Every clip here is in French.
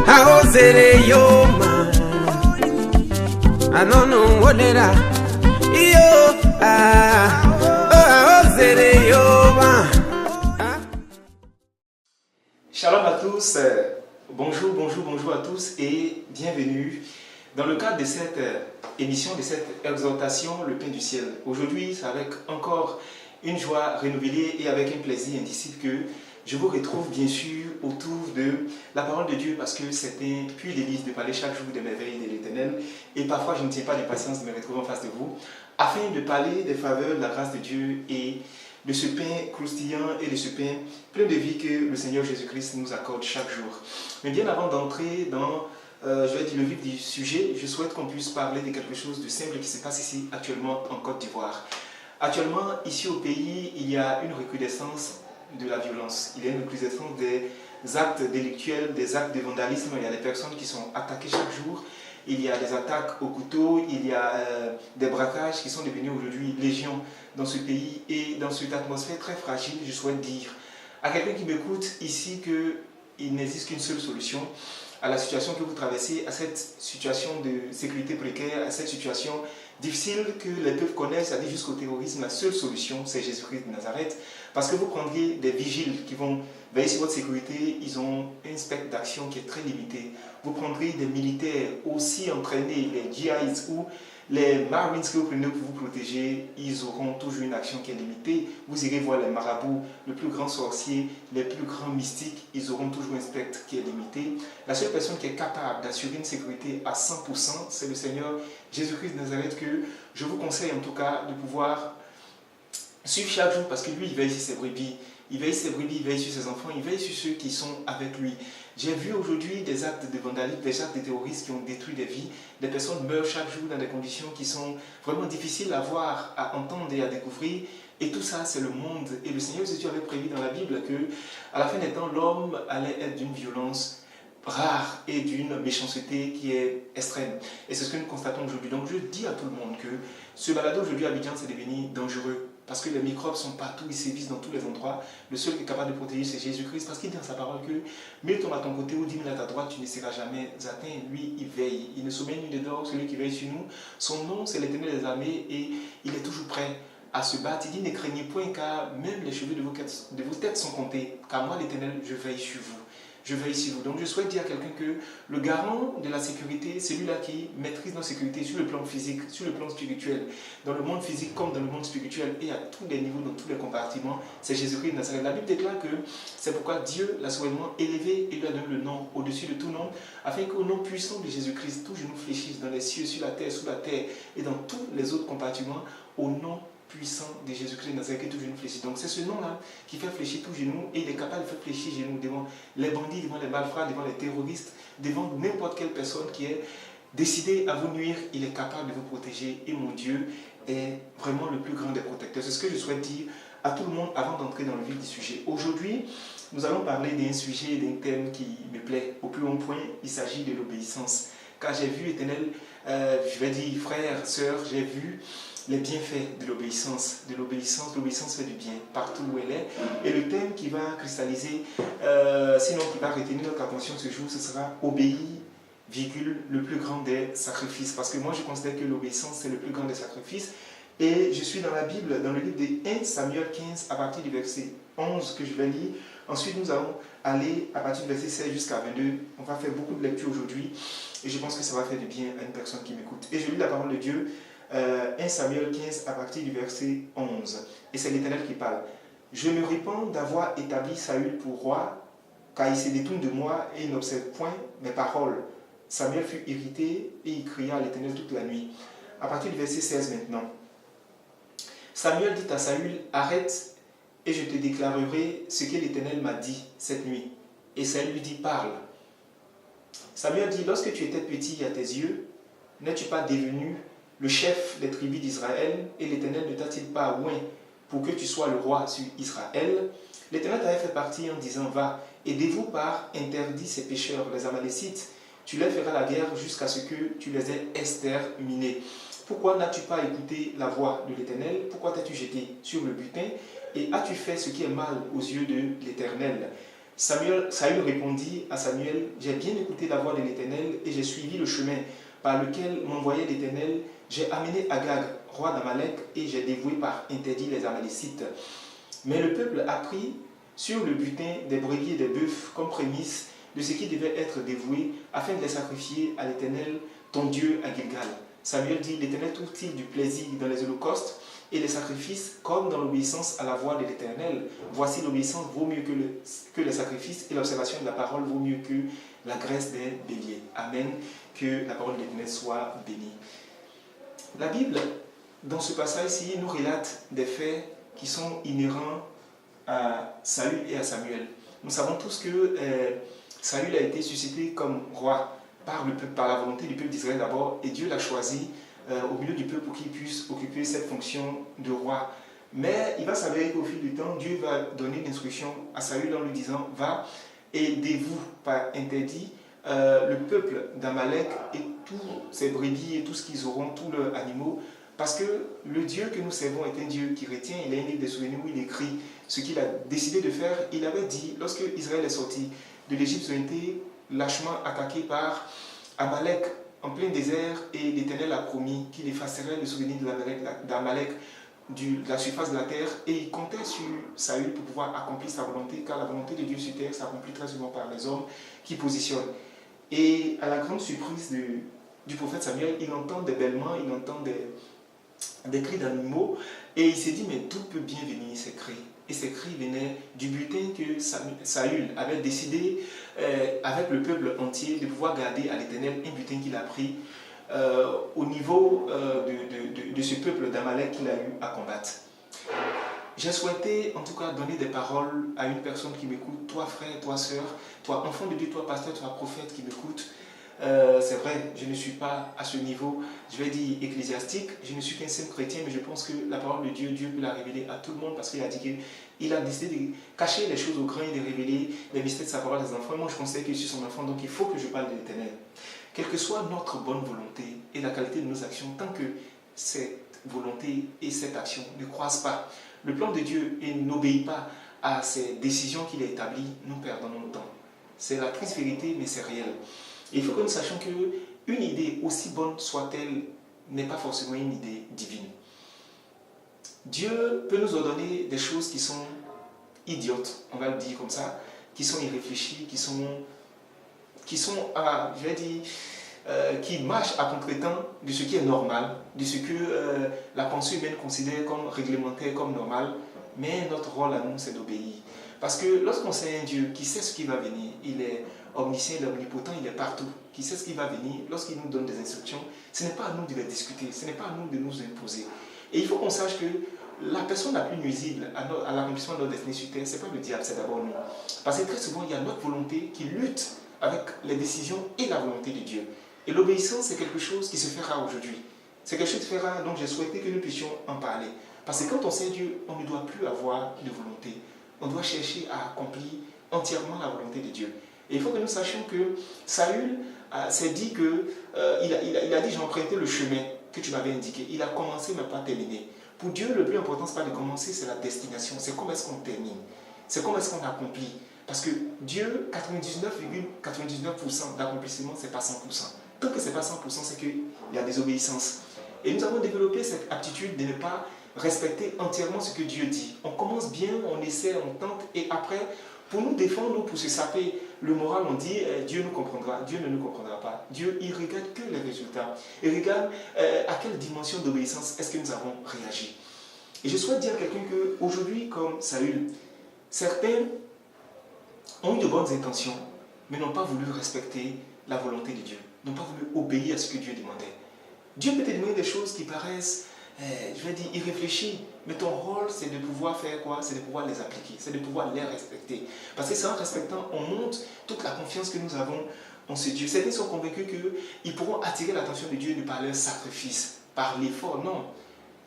Aozere yoma Anono wolera Iyo Aozere yoma. Shalom à tous, bonjour à tous et bienvenue dans le cadre de cette émission, de cette exhortation, le pain du ciel. Aujourd'hui, c'est avec encore une joie renouvelée et avec un plaisir indicible que je vous retrouve bien sûr autour de la parole de Dieu parce que c'est un puits d'église de parler chaque jour des merveilles de l'Éternel et parfois je ne tiens pas de patience de me retrouver en face de vous afin de parler des faveurs de la grâce de Dieu et de ce pain croustillant et de ce pain plein de vie que le Seigneur Jésus-Christ nous accorde chaque jour. Mais bien avant d'entrer dans le vif du sujet, je souhaite qu'on puisse parler de quelque chose de simple qui se passe ici actuellement en Côte d'Ivoire. Actuellement, ici au pays, il y a une recrudescence de la violence. Il y a une recrudescence des actes délictuels, des actes de vandalisme. Il y a des personnes qui sont attaquées chaque jour. Il y a des attaques au couteau. Il y a des braquages qui sont devenus aujourd'hui légion dans ce pays. Et dans cette atmosphère très fragile, je souhaite dire à quelqu'un qui m'écoute ici qu'il n'existe qu'une seule solution à la situation que vous traversez, à cette situation de sécurité précaire, à cette situation difficile que les peuples connaissent, c'est-à-dire jusqu'au terrorisme. La seule solution, c'est Jésus-Christ de Nazareth. Parce que vous prendriez des vigiles qui vont veiller sur votre sécurité, ils ont un spectre d'action qui est très limité. Vous prendriez des militaires aussi entraînés, les GIs ou les Marines que vous prenez pour vous protéger, ils auront toujours une action qui est limitée. Vous irez voir les marabouts, le plus grand sorcier, les plus grands mystiques, ils auront toujours un spectre qui est limité. La seule personne qui est capable d'assurer une sécurité à 100%, c'est le Seigneur Jésus-Christ de Nazareth que je vous conseille en tout cas de pouvoir suivre chaque jour parce que lui, il veille sur ses brebis. Il veille sur ses brebis, il veille sur ses enfants, il veille sur ceux qui sont avec lui. J'ai vu aujourd'hui des actes de vandalisme, des actes de terroristes qui ont détruit des vies. Des personnes meurent chaque jour dans des conditions qui sont vraiment difficiles à voir, à entendre et à découvrir. Et tout ça, c'est le monde. Et le Seigneur Jésus avait prévu dans la Bible qu'à la fin des temps, l'homme allait être d'une violence rare et d'une méchanceté qui est extrême. Et c'est ce que nous constatons aujourd'hui. Donc je dis à tout le monde que ce balado aujourd'hui à Abidjan, c'est devenu dangereux. Parce que les microbes sont partout, ils sévissent dans tous les endroits. Le seul qui est capable de protéger, c'est Jésus-Christ. Parce qu'il dit dans sa parole que 1000 tombent à ton côté ou 10 000 à ta droite, tu ne seras jamais atteint. Lui, il veille. Il ne sommeille ni ne dort, celui qui veille sur nous. Son nom, c'est l'Éternel des armées et il est toujours prêt à se battre. Il dit, ne craignez point car même les cheveux de vos têtes sont comptés. Car moi, l'Éternel, je veille sur vous. Je veille sur vous. Donc je souhaite dire à quelqu'un que le garant de la sécurité, c'est celui-là qui maîtrise nos sécurités sur le plan physique, sur le plan spirituel, dans le monde physique comme dans le monde spirituel et à tous les niveaux, dans tous les compartiments, c'est Jésus-Christ de Nazareth. La Bible déclare que c'est pourquoi Dieu l'a souverainement élevé et lui a donné le nom au-dessus de tout nom, afin qu'au nom puissant de Jésus-Christ, tout genou fléchisse dans les cieux, sur la terre, sous la terre et dans tous les autres compartiments, au nom puissant de Jésus-Christ de Nazareth, que tout genou fléchit. Donc c'est ce nom-là qui fait fléchir tout genou et il est capable de faire fléchir genou devant les bandits, devant les malfrats, devant les terroristes, devant n'importe quelle personne qui est décidée à vous nuire, il est capable de vous protéger et mon Dieu est vraiment le plus grand des protecteurs. C'est ce que je souhaite dire à tout le monde avant d'entrer dans le vif du sujet. Aujourd'hui, nous allons parler d'un sujet, d'un thème qui me plaît au plus haut point, il s'agit de l'obéissance. Car j'ai vu, Éternel, je vais dire frères, sœurs, j'ai vu les bienfaits de l'obéissance. L'obéissance fait du bien partout où elle est. Et le thème qui va cristalliser, sinon qui va retenir notre attention ce jour, ce sera obéir, le plus grand des sacrifices. Parce que moi, je considère que l'obéissance, c'est le plus grand des sacrifices. Et je suis dans la Bible, dans le livre de 1 Samuel 15, à partir du verset 11 que je vais lire. Ensuite, nous allons aller à partir du verset 16 jusqu'à 22. On va faire beaucoup de lectures aujourd'hui. Et je pense que ça va faire du bien à une personne qui m'écoute. Et je lis la parole de Dieu. 1 Samuel 15 à partir du verset 11. Et c'est l'Éternel qui parle. Je me répands d'avoir établi Saül pour roi, car il se détourne de moi et il n'observe point mes paroles. Samuel fut irrité et il cria à l'Éternel toute la nuit. À partir du verset 16 maintenant. Samuel dit à Saül, arrête et je te déclarerai ce que l'Éternel m'a dit cette nuit. Et Saül lui dit, parle. Samuel dit, lorsque tu étais petit à tes yeux, n'es-tu pas devenu le chef des tribus d'Israël, et l'Éternel ne t'a-t-il pas oint pour que tu sois le roi sur Israël? L'Éternel t'avait fait partir en disant, va, aidez-vous par interdit ces pécheurs, les Amalécites. Tu leur feras la guerre jusqu'à ce que tu les aies exterminés. Pourquoi n'as-tu pas écouté la voix de l'Éternel? Pourquoi t'es-tu jeté sur le butin? Et as-tu fait ce qui est mal aux yeux de l'Éternel? Saül répondit à Samuel, j'ai bien écouté la voix de l'Éternel et j'ai suivi le chemin par lequel m'envoyait l'Éternel. J'ai amené Agag, roi d'Amalek, et j'ai dévoué par interdit les Amalécites. Mais le peuple a pris sur le butin des brebis et des bœufs comme prémisse de ce qui devait être dévoué, afin de les sacrifier à l'Éternel, ton Dieu, à Gilgal. Samuel dit, l'Éternel trouve-t-il du plaisir dans les holocaustes et les sacrifices comme dans l'obéissance à la voix de l'Éternel? Voici, l'obéissance vaut mieux que les sacrifices, et l'observation de la parole vaut mieux que la graisse des béliers. Amen. Que la parole de l'Éternel soit bénie. La Bible, dans ce passage-ci, nous relate des faits qui sont inhérents à Saül et à Samuel. Nous savons tous que Saül a été suscité comme roi par la volonté du peuple d'Israël d'abord, et Dieu l'a choisi au milieu du peuple pour qu'il puisse occuper cette fonction de roi. Mais il va s'avérer qu'au fil du temps, Dieu va donner l'instruction à Saül en lui disant, va, aidez-vous par interdit le peuple d'Amalek et tous ses brebis et tout ce qu'ils auront, tous leurs animaux, parce que le Dieu que nous servons est un Dieu qui retient. Il a un livre des souvenirs où il écrit ce qu'il a décidé de faire. Il avait dit, lorsque Israël est sorti de l'Égypte, ils ont été lâchement attaqués par Amalek en plein désert, et l'Éternel a promis qu'il effacerait le souvenir d'Amalek de la surface de la terre, et il comptait sur Saül pour pouvoir accomplir sa volonté, car la volonté de Dieu sur terre s'accomplit très souvent par les hommes qui positionnent. Et à la grande surprise du prophète Samuel, il entend des bêlements, il entend des cris d'animaux, et il s'est dit, mais d'où peut bien venir ces cris? Et ces cris venaient du butin que Saül avait décidé, avec le peuple entier, de pouvoir garder à l'Éternel, un butin qu'il a pris au niveau de ce peuple d'Amalek qu'il a eu à combattre. J'ai souhaité en tout cas donner des paroles à une personne qui m'écoute, toi frère, toi sœur, toi enfant de Dieu, toi pasteur, toi prophète qui m'écoute. C'est vrai, je ne suis pas à ce niveau, je vais dire ecclésiastique, je ne suis qu'un simple chrétien, mais je pense que la parole de Dieu, Dieu peut la révéler à tout le monde, parce qu'il a dit qu'il a décidé de cacher les choses au grand et de révéler les mystères de sa parole à ses enfants. Et moi je considère que je suis son enfant, donc il faut que je parle de l'Éternel. Quelle que soit notre bonne volonté et la qualité de nos actions, tant que cette volonté et cette action ne croisent pas le plan de Dieu et n'obéit pas à ces décisions qu'il a établies, nous perdons notre temps. C'est la triste vérité, mais c'est réel. Et il faut que nous sachions qu'une idée, aussi bonne soit-elle, n'est pas forcément une idée divine. Dieu peut nous ordonner des choses qui sont idiotes, on va le dire comme ça, qui sont irréfléchies, qui marchent à contre-temps de ce qui est normal, de ce que la pensée humaine considère comme réglementaire, comme normal. Mais notre rôle à nous, c'est d'obéir. Parce que lorsqu'on sait un Dieu qui sait ce qui va venir, il est omniscient, il est omnipotent, il est partout, qui sait ce qui va venir, lorsqu'il nous donne des instructions, ce n'est pas à nous de les discuter, ce n'est pas à nous de nous imposer. Et il faut qu'on sache que la personne la plus nuisible à l'accomplissement de notre destinée sur terre, ce n'est pas le diable, c'est d'abord nous. Parce que très souvent, il y a notre volonté qui lutte avec les décisions et la volonté de Dieu. Et l'obéissance, c'est quelque chose qui se fera aujourd'hui. C'est quelque chose qui se fera, donc j'ai souhaité que nous puissions en parler. Parce que quand on sait Dieu, on ne doit plus avoir de volonté. On doit chercher à accomplir entièrement la volonté de Dieu. Et il faut que nous sachions que Saül s'est dit il a dit, j'ai emprunté le chemin que tu m'avais indiqué. Il a commencé, mais pas terminé. Pour Dieu, le plus important, ce n'est pas de commencer, c'est la destination. C'est comment est-ce qu'on termine. C'est comment est-ce qu'on accomplit. Parce que Dieu, 99,99% d'accomplissement, ce n'est pas 100%. Tant que ce n'est pas 100%, c'est qu'il y a des obéissances. Et nous avons développé cette aptitude de ne pas respecter entièrement ce que Dieu dit. On commence bien, on essaie, on tente, et après, pour nous défendre, pour se saper le moral, on dit Dieu nous comprendra. Dieu ne nous comprendra pas. Dieu, il regarde que les résultats. Il regarde à quelle dimension d'obéissance est-ce que nous avons réagi. Et je souhaite dire à quelqu'un qu'aujourd'hui, comme Saül, certains ont eu de bonnes intentions, mais n'ont pas voulu respecter la volonté de Dieu, n'ont pas voulu obéir à ce que Dieu demandait. Dieu peut te demander des choses qui paraissent, irréfléchies, mais ton rôle, c'est de pouvoir faire quoi? C'est de pouvoir les appliquer, c'est de pouvoir les respecter. Parce que c'est en respectant, on montre toute la confiance que nous avons en ce Dieu. Certains sont convaincus qu'ils pourront attirer l'attention de Dieu par leur sacrifice, par l'effort. Non.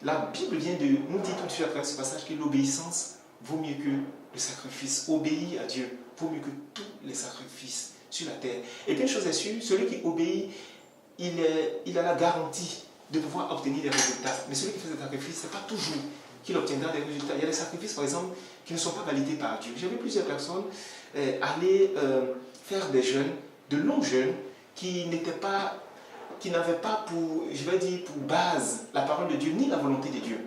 La Bible vient de nous dire tout de suite à travers ce passage que l'obéissance vaut mieux que le sacrifice. Obéir à Dieu vaut mieux que tous les sacrifices sur la terre. Et puis une chose est sûre, celui qui obéit, il a la garantie de pouvoir obtenir des résultats. Mais celui qui fait des sacrifices, ce n'est pas toujours qu'il obtiendra des résultats. Il y a des sacrifices, par exemple, qui ne sont pas validés par Dieu. J'ai vu plusieurs personnes aller faire des jeûnes, de longs jeûnes, qui n'avaient pas pour base la parole de Dieu, ni la volonté de Dieu.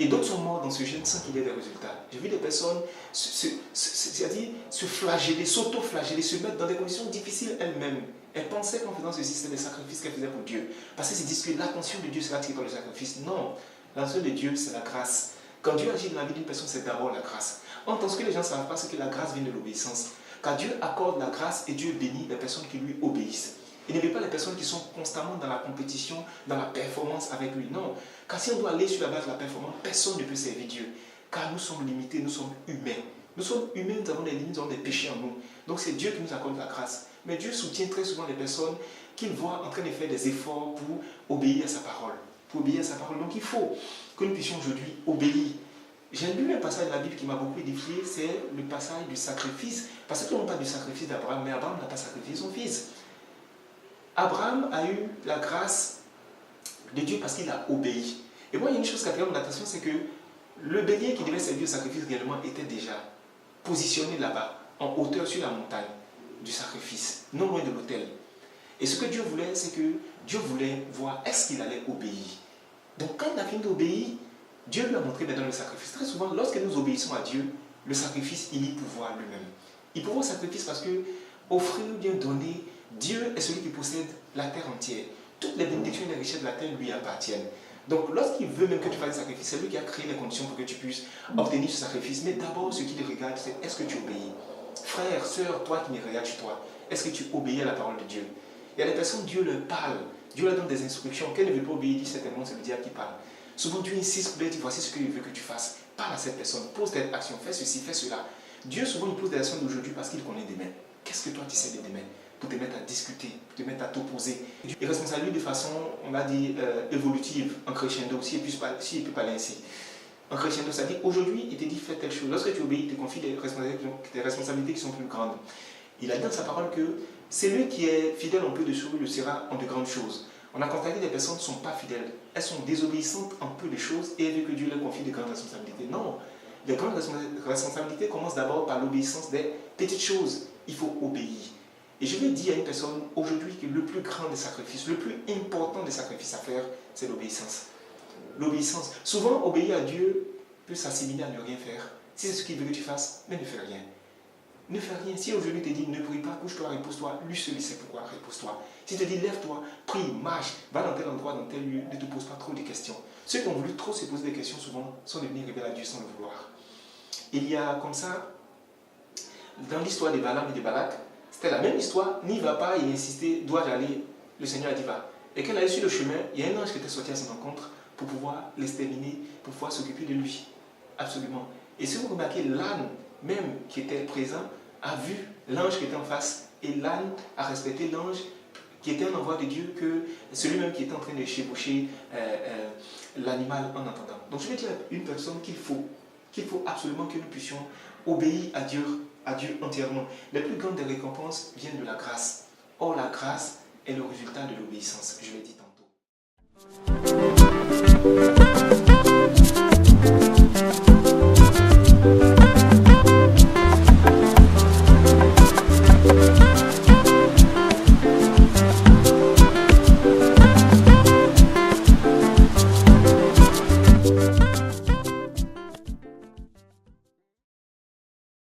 Et d'autres sont morts dans ce jeûne sans qu'il y ait des résultats. J'ai vu des personnes se flageller, s'auto-flageller, se mettre dans des conditions difficiles elles-mêmes. Elles pensaient qu'en faisant ceci, c'était des sacrifices qu'elles faisaient pour Dieur. Parce qu'elles se disent que l'attention de Dieu sera attirée par le sacrifice. Non, l'attention de Dieu, c'est la grâce. Quand Dieu agit dans la vie d'une personne, c'est d'abord la grâce. Or, ce que les gens ne savent pas, c'est que la grâce vient de l'obéissance. Car Dieu accorde la grâce et Dieu bénit les personnes qui lui obéissent. Il ne met pas les personnes qui sont constamment dans la compétition, dans la performance avec lui. Non. Car si on doit aller sur la base de la performance, personne ne peut servir Dieu. Car nous sommes limités, nous sommes humains. Nous sommes humains, nous avons des limites, nous avons des péchés en nous. Donc c'est Dieu qui nous accorde la grâce. Mais Dieu soutient très souvent les personnes qu'il voit en train de faire des efforts pour obéir à sa parole. Donc il faut que nous puissions aujourd'hui obéir. J'ai lu un passage de la Bible qui m'a beaucoup édifié, c'est le passage du sacrifice. Parce que l'on parle du sacrifice d'Abraham, mais Abraham n'a pas sacrifié son fils. Abraham a eu la grâce de Dieu parce qu'il a obéi. Et moi, il y a une chose qui attire mon attention, c'est que le bélier qui devait servir au sacrifice réellement était déjà positionné là-bas, en hauteur sur la montagne du sacrifice, non loin de l'autel. Et ce que Dieu voulait, c'est que Dieu voulait voir est-ce qu'il allait obéir. Donc quand il a fini d'obéir, Dieu lui a montré maintenant le sacrifice. Très souvent, lorsque nous obéissons à Dieu, le sacrifice, il y pourvoit lui-même. Il pourvoit au sacrifice parce que offrir ou bien donner, Dieu est celui qui possède la terre entière. Toutes les bénédictions et les richesses de la terre lui appartiennent. Donc lorsqu'il veut même que tu fasses un sacrifice, c'est lui qui a créé les conditions pour que tu puisses obtenir ce sacrifice. Mais d'abord, ce qu'il regarde, c'est est-ce que tu obéis. Frère, sœur, toi qui me regardes chez toi, est-ce que tu obéis à la parole de Dieu? Il y a des personnes, Dieu leur parle, Dieu leur donne des instructions. Qu'elle ne veut pas obéir, dit certainement, c'est le diable qui parle. Souvent, Dieu insiste pour leur dire, voici ce qu'il veut que tu fasses. Parle à cette personne, pose telle action, fais ceci, fais cela. Dieu, souvent, il pose des actions d'aujourd'hui parce qu'il connaît demain. Qu'est-ce que toi tu sais de demain? Pour te mettre à discuter, pour te mettre à t'opposer. Il responsabilise de façon, on va dire, évolutive, en crescendo, si il peut parler ainsi. En crescendo, ça dit, aujourd'hui, il te dit, fais telle chose. Lorsque tu obéis, il te confie des responsabilités qui sont plus grandes. Il a dit dans sa parole que celui qui est fidèle en peu de choses le sera en de grandes choses. On a constaté que des personnes ne sont pas fidèles. Elles sont désobéissantes en peu de choses et elles veulent que Dieu leur confie de grandes responsabilités. Non. Les grandes responsabilités commencent d'abord par l'obéissance des petites choses. Il faut obéir. Et je vais dire à une personne aujourd'hui que le plus grand des sacrifices, le plus important des sacrifices à faire, c'est l'obéissance. L'obéissance. Souvent, obéir à Dieu peut s'assimiler à ne rien faire. Si c'est ce qu'il veut que tu fasses, mais ne fais rien. Ne fais rien. Si aujourd'hui il te dit ne prie pas, couche-toi, repose-toi, lui seul sait pourquoi, repose-toi. Si te dit lève-toi, prie, marche, va dans tel endroit, dans tel lieu, ne te pose pas trop de questions. Ceux qui ont voulu trop se poser des questions souvent sont devenus rebelles à Dieu sans le vouloir. Il y a comme ça, dans l'histoire de Balaam et de Balak, c'était la même histoire, n'y va pas, il insistait, dois-je aller? Le Seigneur a dit va. Et quand il allait sur le chemin, il y a un ange qui était sorti à son rencontre pour pouvoir l'exterminer, pour pouvoir s'occuper de lui. Absolument. Et si vous remarquez, l'âne même qui était présent a vu l'ange qui était en face et l'âne a respecté l'ange qui était un envoi de Dieu que celui-même qui était en train de chevaucher l'animal en entendant. Donc je vais dire à une personne qu'il faut absolument que nous puissions obéir à Dieu entièrement. Les plus grandes des récompenses viennent de la grâce. Or la grâce est le résultat de l'obéissance, je l'ai dit tantôt.